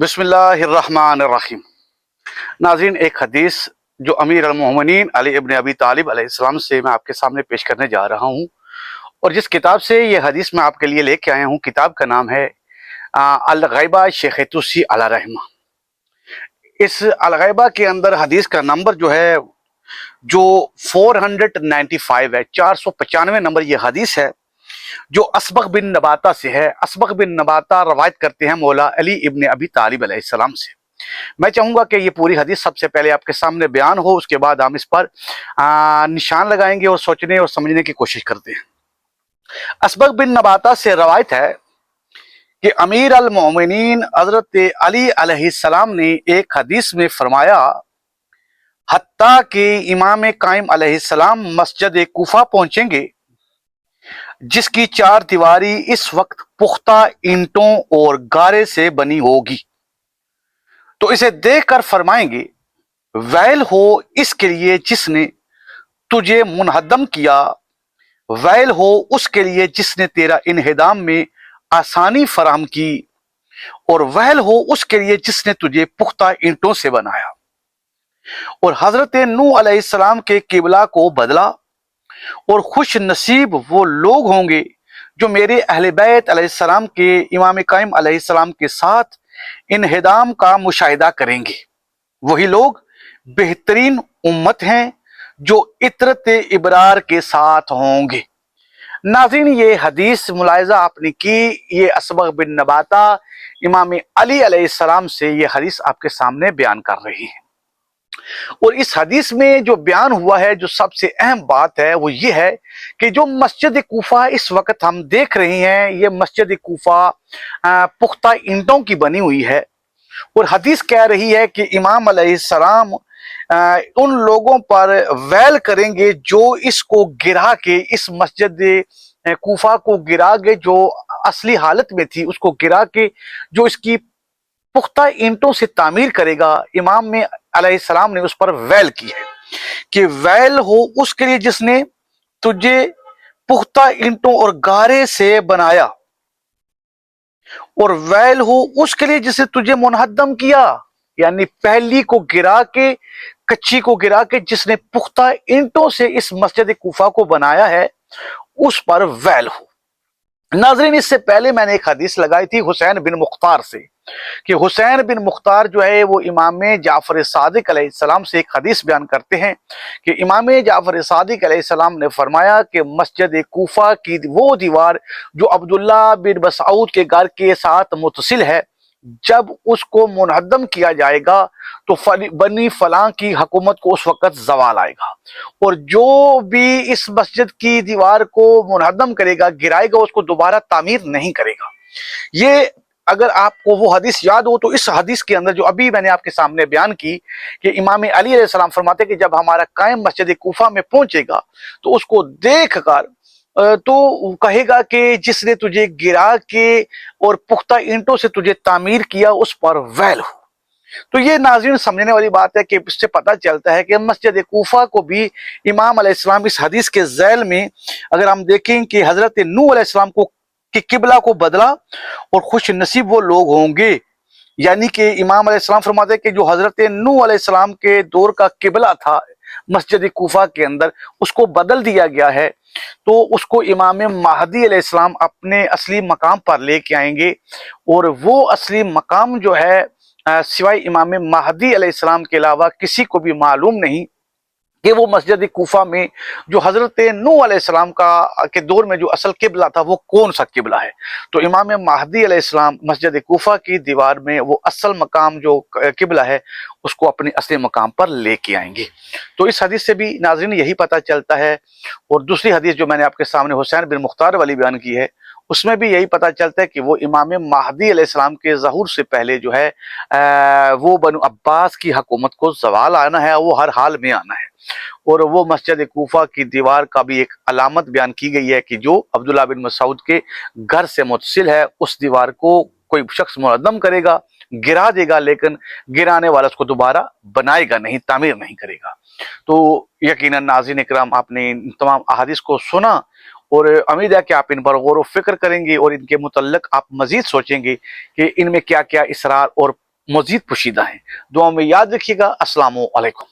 बिस्मिल्लाहिर्रहमानिर्रहीम। नाज़रीन, एक हदीस जो अमीर अल-मोमिनीन अली इब्न अबी तालिब अलैहिस्सलाम से मैं आपके सामने पेश करने जा रहा हूँ। और जिस किताब से ये हदीस मैं आपके लिए लेके आया हूँ, किताब का नाम है अल-गैबा शेख तुसी अला रहमा। इस अल-गैबा के अंदर हदीस का नंबर जो है जो 495 है, 495 नंबर ये हदीस है, जो असबग बिन नबाता से है। असबग बिन नबाता रवायत करते हैं मौला अली इब्न अबी तालिब अलैहिस्सलाम से। मैं चाहूंगा कि ये पूरी हदीस सबसे पहले आपके सामने बयान हो, उसके बाद हम इस पर निशान लगाएंगे और सोचने और समझने की कोशिश करते हैं। असबग बिन नबाता से रवायत है कि अमीर अल मोमिनीन हजरत अली अलैहिस्सलाम ने एक हदीस में फरमाया, हत्ता कि इमाम काइम अलैहिस्सलाम मस्जिद कूफा पहुंचेंगे जिसकी चार दीवारी इस वक्त पुख्ता ईंटों और गारे से बनी होगी, तो इसे देखकर फरमाएंगे, वैल हो इसके लिए जिसने तुझे मुनहदम किया, वैल हो उसके लिए जिसने तेरा इन्हिदाम में आसानी फराहम की, और वैल हो उसके लिए जिसने तुझे पुख्ता ईंटों से बनाया। और हजरत नूह अलैहिस्सलाम के किबला को बदला, और खुश नसीब वो लोग होंगे जो मेरे अहले बैत अलैहिस्सलाम के इमाम काइम अलैहिस्सलाम के साथ इन्हिदाम का मुशाहिदा करेंगे। वही लोग बेहतरीन उम्मत हैं जो इतरत इबरार के साथ होंगे। नाज़रीन, ये हदीस मुलाहिजा आपने की, ये असबग बिन नबाता इमाम अली अलैहिस्सलाम से ये हदीस आपके सामने बयान कर रही है। और इस हदीस में जो बयान हुआ है, जो सबसे अहम बात है वो ये है कि जो मस्जिद कूफा इस वक्त हम देख रहे हैं, ये मस्जिद कूफा पुख्ता ईंटों की बनी हुई है। और हदीस कह रही है कि इमाम अलैहिस्सलाम उन लोगों पर वैल करेंगे जो इसको गिरा के, इस मस्जिद कूफा को गिरा के, जो असली हालत में थी उसको गिरा के जो इसकी पुख्ता ईंटों से तामीर करेगा। इमाम में अलैहिस्सलाम ने उस पर वैल की है कि वैल हो उसके लिए जिसने तुझे पुख्ता ईंटों और गारे से बनाया, और वैल हो उसके लिए जिसे तुझे मुनहद्दम किया, यानी पहली को गिरा के, कच्ची को गिरा के जिसने पुख्ता ईंटों से इस मस्जिद कूफा को बनाया है, उस पर वैल हो। नाज़रीन, इससे पहले मैंने एक हदीस लगाई थी हुसैन बिन मुख्तार से कि हुसैन बिन मुख्तार जो है वो इमाम जाफर सादिक अलैहिस्सलाम से एक हदीस बयान करते हैं कि इमाम जाफर सादिक अलैहिस्सलाम ने फरमाया कि मस्जिद कूफा की वो दीवार जो अब्दुल्ला बिन मसऊद के घर के साथ मुतसिल है, जब उसको मुनहद्दम किया जाएगा तो बनी फलां की हुकूमत को उस वक्त जवाल आएगा, और जो भी इस मस्जिद की दीवार को मुनहद्दम करेगा, गिराएगा, उसको दोबारा तामीर नहीं करेगा। ये अगर आपको वो हदीस याद हो तो इस हदीस के अंदर जो अभी मैंने आपके सामने बयान की कि इमाम अली अलैहिस्सलाम फरमाते कि जब हमारा कायम मस्जिद कूफा में पहुंचेगा तो उसको देखकर तो कहेगा कि जिसने तुझे गिरा के और पुख्ता ईंटों से तुझे तामीर किया उस पर वैल हो। तो ये नाज़रीन समझने वाली बात है कि इससे पता चलता है कि मस्जिद कूफा को भी इमाम अलैहिस्सलाम इस हदीस के ज़ैल में अगर हम देखें कि हजरत नूह अलैहिस्सलाम को कि किबला को बदला, और खुश नसीब वो लोग होंगे, यानी कि इमाम अलैहिस्सलाम फरमाते हैं कि जो हजरत नूह अलैहिस्सलाम के दौर का किबला था मस्जिद कूफा के अंदर, उसको बदल दिया गया है, तो उसको इमाम महदी अलैहिस्सलाम अपने असली मकाम पर लेके आएंगे। और वो असली मकाम जो है सिवाय इमाम महदी अलैहिस्सलाम के अलावा किसी को भी मालूम नहीं कि वो मस्जिद कूफा में जो हजरत नूह अलैहिस्सलाम का के दौर में जो असल किबला था वो कौन सा किबला है। तो इमाम महदी अलैहिस्सलाम मस्जिद कूफा की दीवार में वो असल मकाम जो किबला है उसको अपने असली मकाम पर लेके आएंगे। तो इस हदीस से भी नाज़रीन यही पता चलता है। और दूसरी हदीस जो मैंने आपके सामने हुसैन बिन मुख्तार वाली बयान की है, उसमें भी यही पता चलता है कि वो इमाम महदी अलैहिस्सलाम के ज़हूर से पहले जो है वो बनु अब्बास की हुकूमत को ज़वाल आना है, वो हर हाल में आना है। और वो मस्जिद कूफा की दीवार का भी एक अलामत बयान की गई है कि जो अब्दुल्ला बिन मसऊद के घर से मुतसिल है, उस दीवार को कोई शख्स मुनहद्दम करेगा, गिरा देगा, लेकिन गिराने वाला उसको दोबारा बनाएगा नहीं, तामीर नहीं करेगा। तो यकीनन नाज़रीन इकराम, आपने इन तमाम अहादीस को सुना और उम्मीद है कि आप इन पर गौर व फिक्र करेंगे और इनके मुतल्लिक आप मजीद सोचेंगे कि इनमें क्या क्या इसरार और मजीद पोशीदा हैं। दुआ में याद रखिएगा। अस्सलामु अलैकुम।